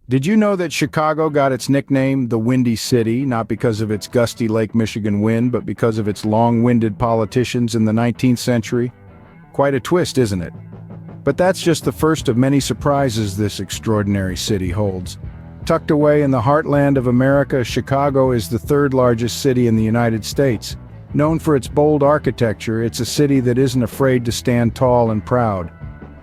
Did you know that Chicago got its nickname the Windy City, not because of its gusty Lake Michigan wind, but because of its long-winded politicians in the 19th century? Quite a twist, isn't it? But that's just the first of many surprises this extraordinary city holds. Tucked away in the heartland of America, Chicago is the third largest city in the United States. Known for its bold architecture, it's a city that isn't afraid to stand tall and proud.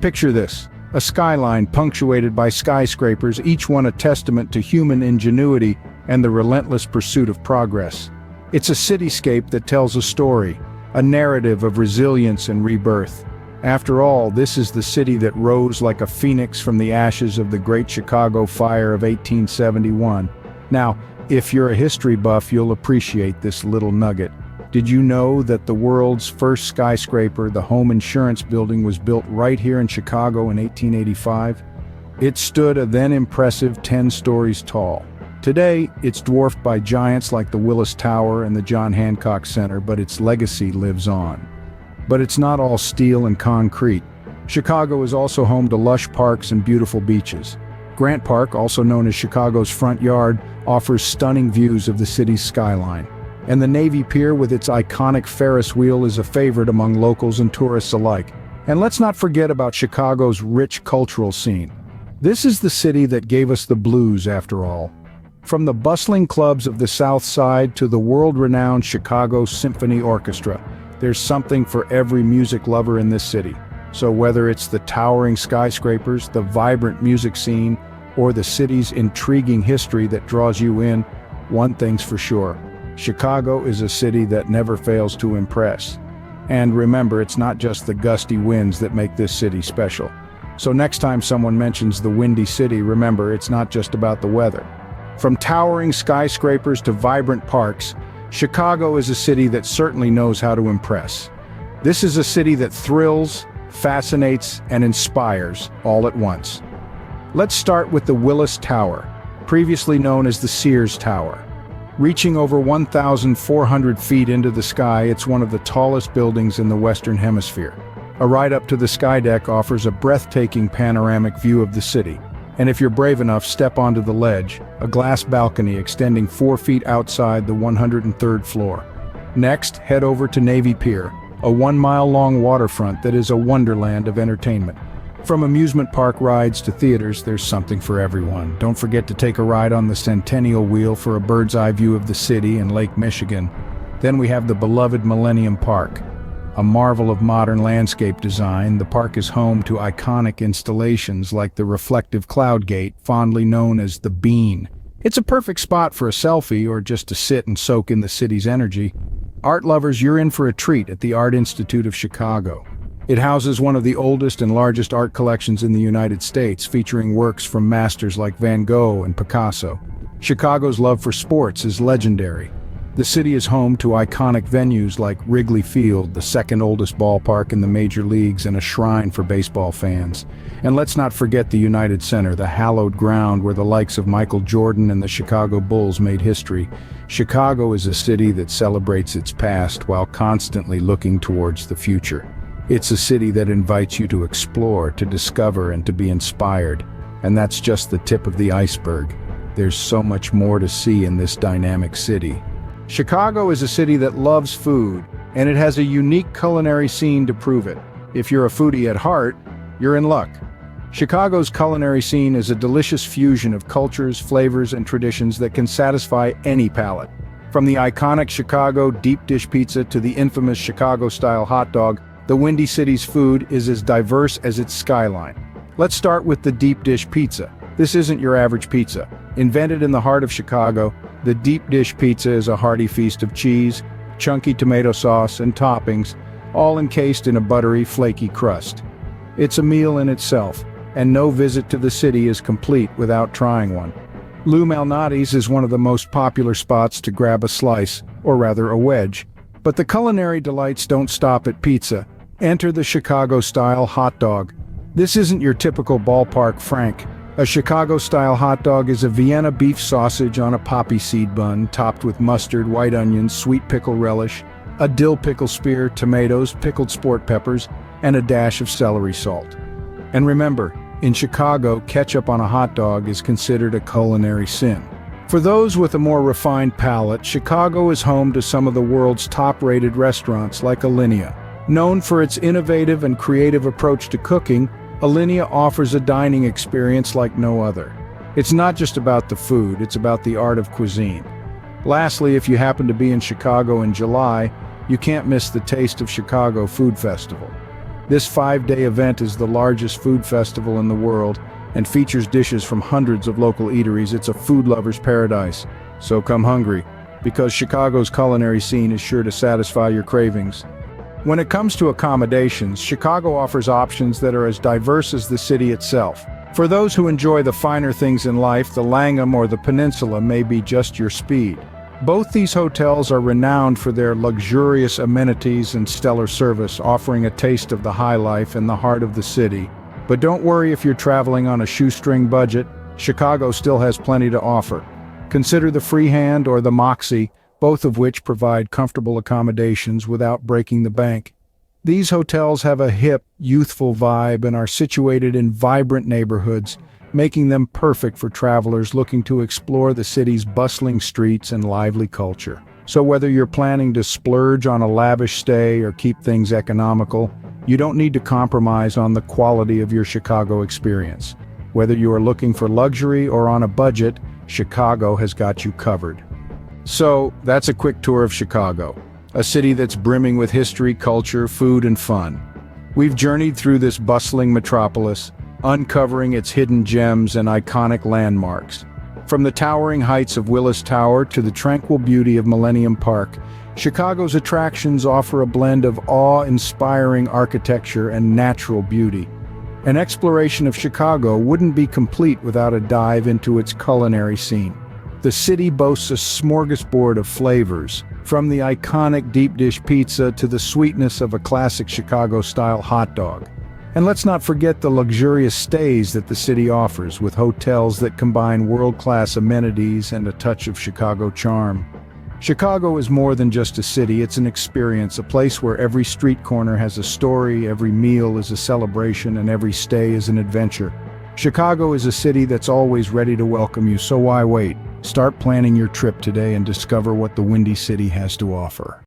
Picture this. A skyline punctuated by skyscrapers, each one a testament to human ingenuity and the relentless pursuit of progress. It's a cityscape that tells a story, a narrative of resilience and rebirth. After all, this is the city that rose like a phoenix from the ashes of the Great Chicago Fire of 1871. Now, if you're a history buff, you'll appreciate this little nugget. Did you know that the world's first skyscraper, the Home Insurance Building, was built right here in Chicago in 1885? It stood a then impressive 10 stories tall. Today, it's dwarfed by giants like the Willis Tower and the John Hancock Center, but its legacy lives on. But it's not all steel and concrete. Chicago is also home to lush parks and beautiful beaches. Grant Park, also known as Chicago's front yard, offers stunning views of the city's skyline. And the Navy Pier with its iconic Ferris wheel is a favorite among locals and tourists alike. And let's not forget about Chicago's rich cultural scene. This is the city that gave us the blues, after all. From the bustling clubs of the South Side to the world-renowned Chicago Symphony Orchestra, there's something for every music lover in this city. So whether it's the towering skyscrapers, the vibrant music scene, or the city's intriguing history that draws you in, one thing's for sure. Chicago is a city that never fails to impress. And remember, it's not just the gusty winds that make this city special. So next time someone mentions the Windy City, remember, it's not just about the weather. From towering skyscrapers to vibrant parks, Chicago is a city that certainly knows how to impress. This is a city that thrills, fascinates, and inspires all at once. Let's start with the Willis Tower, previously known as the Sears Tower. Reaching over 1,400 feet into the sky, it's one of the tallest buildings in the Western Hemisphere. A ride up to the sky deck offers a breathtaking panoramic view of the city. And if you're brave enough, step onto the ledge, a glass balcony extending 4 feet outside the 103rd floor. Next, head over to Navy Pier, a 1-mile-long waterfront that is a wonderland of entertainment. From amusement park rides to theaters, there's something for everyone. Don't forget to take a ride on the Centennial Wheel for a bird's-eye view of the city and Lake Michigan. Then we have the beloved Millennium Park. A marvel of modern landscape design, the park is home to iconic installations like the reflective cloud gate, fondly known as the Bean. It's a perfect spot for a selfie or just to sit and soak in the city's energy. Art lovers, you're in for a treat at the Art Institute of Chicago. It houses one of the oldest and largest art collections in the United States, featuring works from masters like Van Gogh and Picasso. Chicago's love for sports is legendary. The city is home to iconic venues like Wrigley Field, the second oldest ballpark in the major leagues and a shrine for baseball fans. And let's not forget the United Center, the hallowed ground where the likes of Michael Jordan and the Chicago Bulls made history. Chicago is a city that celebrates its past while constantly looking towards the future. It's a city that invites you to explore, to discover, and to be inspired. And that's just the tip of the iceberg. There's so much more to see in this dynamic city. Chicago is a city that loves food, and it has a unique culinary scene to prove it. If you're a foodie at heart, you're in luck. Chicago's culinary scene is a delicious fusion of cultures, flavors, and traditions that can satisfy any palate. From the iconic Chicago deep dish pizza to the infamous Chicago-style hot dog, the Windy City's food is as diverse as its skyline. Let's start with the deep dish pizza. This isn't your average pizza. Invented in the heart of Chicago, the deep dish pizza is a hearty feast of cheese, chunky tomato sauce, and toppings, all encased in a buttery, flaky crust. It's a meal in itself, and no visit to the city is complete without trying one. Lou Malnati's is one of the most popular spots to grab a slice, or rather a wedge. But the culinary delights don't stop at pizza. Enter the Chicago-style hot dog. This isn't your typical ballpark frank. A Chicago-style hot dog is a Vienna beef sausage on a poppy seed bun, topped with mustard, white onions, sweet pickle relish, a dill pickle spear, tomatoes, pickled sport peppers, and a dash of celery salt. And remember, In Chicago, ketchup on a hot dog is considered a culinary sin. For those with a more refined palate, Chicago is home to some of the world's top-rated restaurants like Alinea. Known for its innovative and creative approach to cooking, Alinea offers a dining experience like no other. It's not just about the food, it's about the art of cuisine. Lastly, if you happen to be in Chicago in July, you can't miss the Taste of Chicago Food Festival. This 5-day event is the largest food festival in the world and features dishes from hundreds of local eateries. It's a food lover's paradise. So come hungry, because Chicago's culinary scene is sure to satisfy your cravings. When it comes to accommodations, Chicago offers options that are as diverse as the city itself. For those who enjoy the finer things in life, the Langham or the Peninsula may be just your speed. Both these hotels are renowned for their luxurious amenities and stellar service, offering a taste of the high life in the heart of the city. But don't worry if you're traveling on a shoestring budget, Chicago still has plenty to offer. Consider the Freehand or the Moxie, both of which provide comfortable accommodations without breaking the bank. These hotels have a hip, youthful vibe and are situated in vibrant neighborhoods, making them perfect for travelers looking to explore the city's bustling streets and lively culture. So whether you're planning to splurge on a lavish stay or keep things economical, you don't need to compromise on the quality of your Chicago experience. Whether you are looking for luxury or on a budget, Chicago has got you covered. So, that's a quick tour of Chicago, a city that's brimming with history, culture, food, and fun. We've journeyed through this bustling metropolis, uncovering its hidden gems and iconic landmarks. From the towering heights of Willis Tower to the tranquil beauty of Millennium Park, Chicago's attractions offer a blend of awe-inspiring architecture and natural beauty. An exploration of Chicago wouldn't be complete without a dive into its culinary scene. The city boasts a smorgasbord of flavors, from the iconic deep dish pizza to the sweetness of a classic Chicago-style hot dog. And let's not forget the luxurious stays that the city offers, with hotels that combine world-class amenities and a touch of Chicago charm. Chicago is more than just a city, it's an experience, a place where every street corner has a story, every meal is a celebration, and every stay is an adventure. Chicago is a city that's always ready to welcome you, so why wait? Start planning your trip today and discover what the Windy City has to offer.